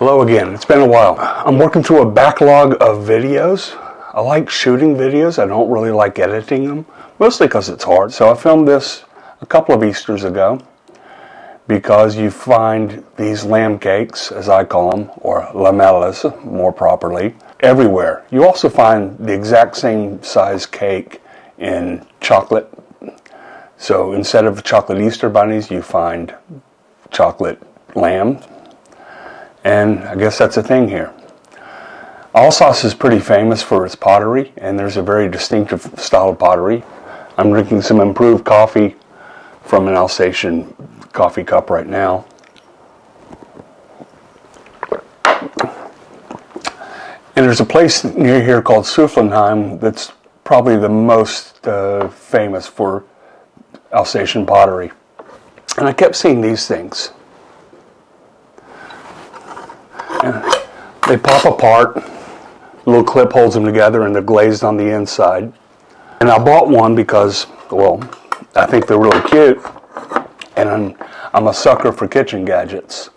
Hello again, it's been a while. I'm working through a backlog of videos. I like shooting videos, I don't really like editing them, mostly because it's hard. So I filmed this a couple of Easters ago because you find these lamb cakes, as I call them, or lammeles more properly, everywhere. You also find the exact same size cake in chocolate. So instead of chocolate Easter bunnies, you find chocolate lamb. And I guess that's a thing here. Alsace is pretty famous for its pottery, and there's a very distinctive style of pottery. I'm drinking some improved coffee from an Alsatian coffee cup right now. And there's a place near here called Soufflenheim that's probably the most famous for Alsatian pottery. And I kept seeing these things. And they pop apart, a little clip holds them together, and they're glazed on the inside. And I bought one because, well, I think they're really cute, and I'm a sucker for kitchen gadgets.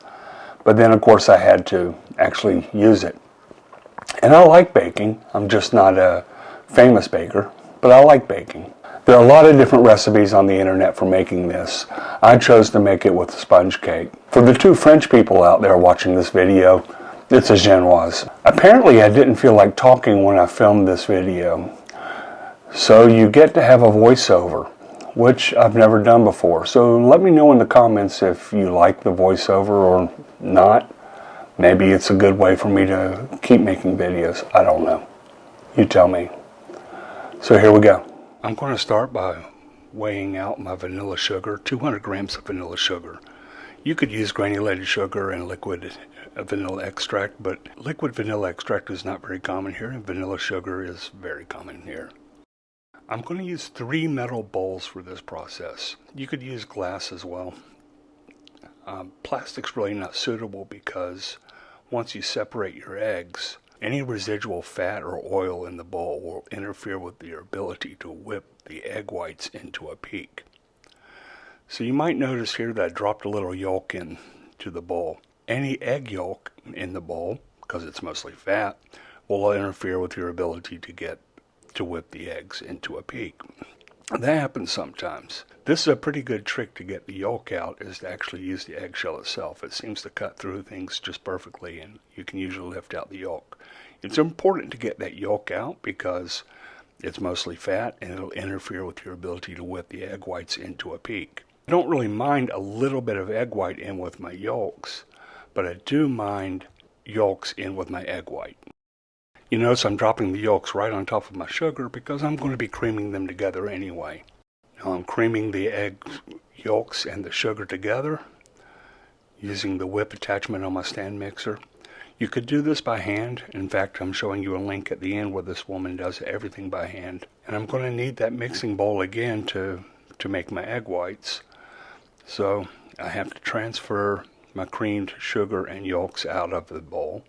But then, of course, I had to actually use it. And I like baking. I'm just not a famous baker, but I like baking. There are a lot of different recipes on the internet for making this. I chose to make it with a sponge cake. For the two French people out there watching this video, it's a genoise. Apparently I didn't feel like talking when I filmed this video. So you get to have a voiceover, which I've never done before. So let me know in the comments if you like the voiceover or not. Maybe it's a good way for me to keep making videos. I don't know. You tell me. So here we go. I'm going to start by weighing out my vanilla sugar, 200 grams of vanilla sugar. You could use granulated sugar and liquid vanilla extract, but liquid vanilla extract is not very common here, and vanilla sugar is very common here. I'm going to use 3 metal bowls for this process. You could use glass as well. Plastic's really not suitable because once you separate your eggs, any residual fat or oil in the bowl will interfere with your ability to whip the egg whites into a peak. So you might notice here that I dropped a little yolk into the bowl. Any egg yolk in the bowl, because it's mostly fat, will interfere with your ability to whip the eggs into a peak. That happens sometimes. This is a pretty good trick to get the yolk out, is to actually use the eggshell itself. It seems to cut through things just perfectly, and you can usually lift out the yolk. It's important to get that yolk out because it's mostly fat and it'll interfere with your ability to whip the egg whites into a peak. I don't really mind a little bit of egg white in with my yolks, but I do mind yolks in with my egg white. You notice I'm dropping the yolks right on top of my sugar because I'm going to be creaming them together anyway. Now I'm creaming the egg yolks and the sugar together using the whip attachment on my stand mixer. You could do this by hand. In fact, I'm showing you a link at the end where this woman does everything by hand. And I'm going to need that mixing bowl again to make my egg whites. So I have to transfer my creamed sugar and yolks out of the bowl.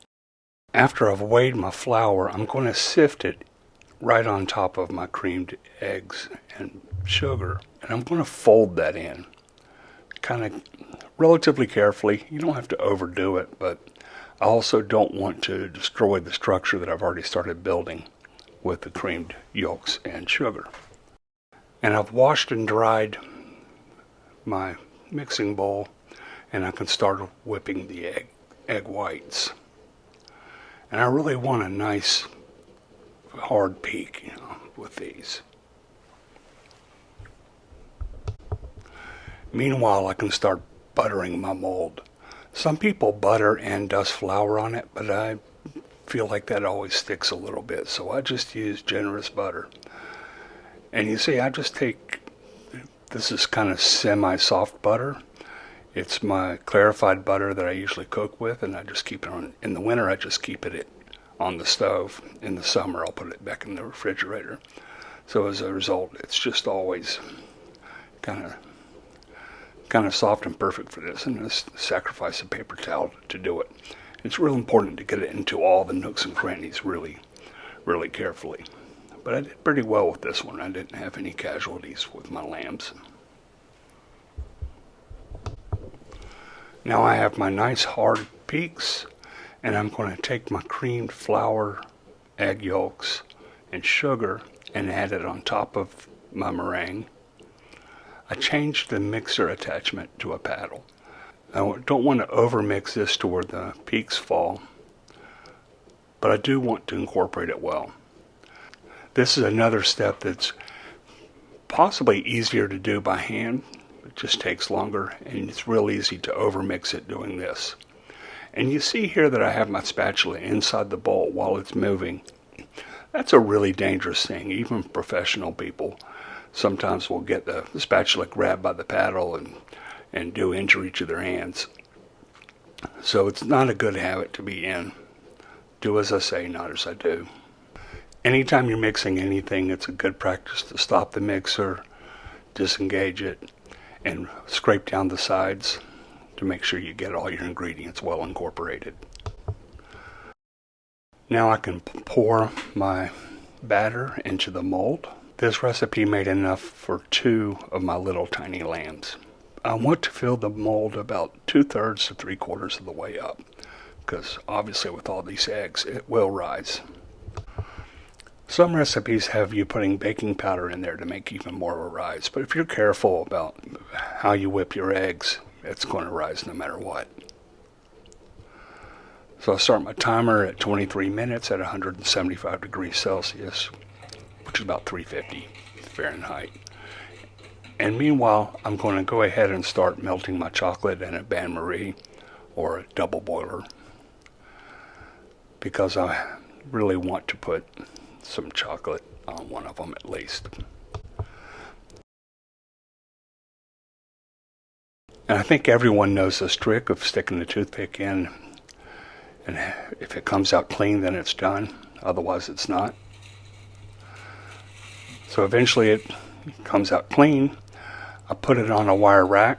After I've weighed my flour, I'm going to sift it right on top of my creamed eggs and sugar. And I'm going to fold that in, kind of relatively carefully. You don't have to overdo it, but I also don't want to destroy the structure that I've already started building with the creamed yolks and sugar. And I've washed and dried my mixing bowl, and I can start whipping the egg whites. And I really want a nice hard peak, with these. Meanwhile, I can start buttering my mold. Some people butter and dust flour on it, but I feel like that always sticks a little bit, so I just use generous butter. And you see, I just take, this is kind of semi-soft butter. It's my clarified butter that I usually cook with, and I just keep it on, in the winter I just keep it on the stove. In the summer I'll put it back in the refrigerator. So as a result, it's just always kind of soft and perfect for this, and just sacrifice a paper towel to do it. It's real important to get it into all the nooks and crannies really, really carefully. But I did pretty well with this one. I didn't have any casualties with my lambs. Now I have my nice hard peaks, And I'm going to take my creamed flour, egg yolks, and sugar and add it on top of my meringue. I changed the mixer attachment to a paddle. I don't want to overmix this to where the peaks fall, but I do want to incorporate it well. This is another step that's possibly easier to do by hand. It just takes longer, and it's real easy to overmix it doing this. And you see here that I have my spatula inside the bowl while it's moving. That's a really dangerous thing. Even professional people sometimes will get the spatula grabbed by the paddle and do injury to their hands. So it's not a good habit to be in. Do as I say, not as I do. Anytime you're mixing anything, it's a good practice to stop the mixer, disengage it, and scrape down the sides to make sure you get all your ingredients well incorporated. Now I can pour my batter into the mold. This recipe made enough for 2 of my little tiny lambs. I want to fill the mold about 2/3 to 3/4 of the way up, because obviously with all these eggs it will rise. Some recipes have you putting baking powder in there to make even more of a rise, but if you're careful about how you whip your eggs, it's going to rise no matter what. So I'll start my timer at 23 minutes at 175 degrees Celsius, which is about 350 Fahrenheit. And meanwhile, I'm going to go ahead and start melting my chocolate in a bain-marie or a double boiler, because I really want to put some chocolate on one of them at least. And I think everyone knows this trick of sticking the toothpick in, and if it comes out clean, then it's done. Otherwise, it's not. So eventually it comes out clean. I put it on a wire rack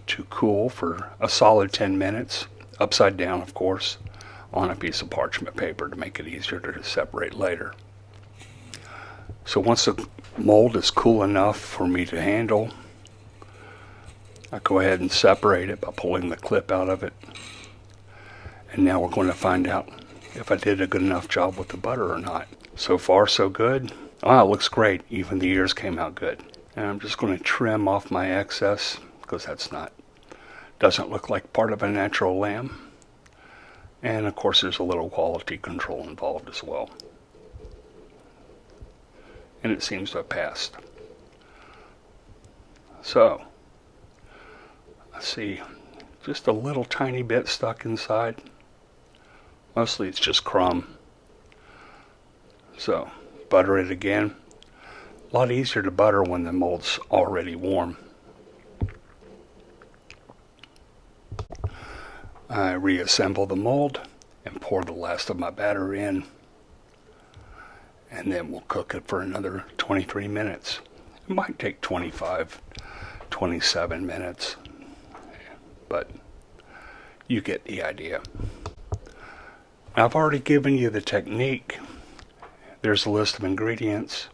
to cool for a solid 10 minutes, upside down, of course, on a piece of parchment paper to make it easier to separate later. So once the mold is cool enough for me to handle, I go ahead and separate it by pulling the clip out of it. And now we're going to find out if I did a good enough job with the butter or not. So far, so good. Ah, it looks great. Even the ears came out good. And I'm just going to trim off my excess, because doesn't look like part of a natural lamb. And of course there's a little quality control involved as well. And it seems to have passed. So, let's see, just a little tiny bit stuck inside. Mostly it's just crumb. So, butter it again. A lot easier to butter when the mold's already warm. I reassemble the mold and pour the last of my batter in, and then we'll cook it for another 23 minutes. It might take 25, 27 minutes, but you get the idea. Now, I've already given you the technique. There's a list of ingredients,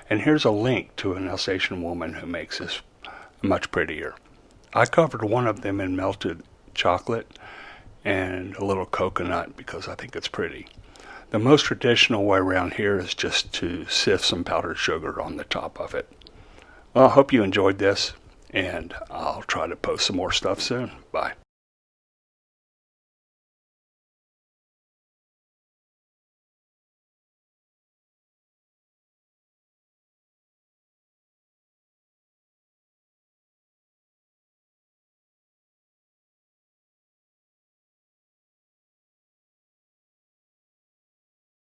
and here's a link to an Alsatian woman who makes this much prettier. I covered one of them in melted chocolate and a little coconut because I think it's pretty. The most traditional way around here is just to sift some powdered sugar on the top of it. Well, I hope you enjoyed this, and I'll try to post some more stuff soon. Bye.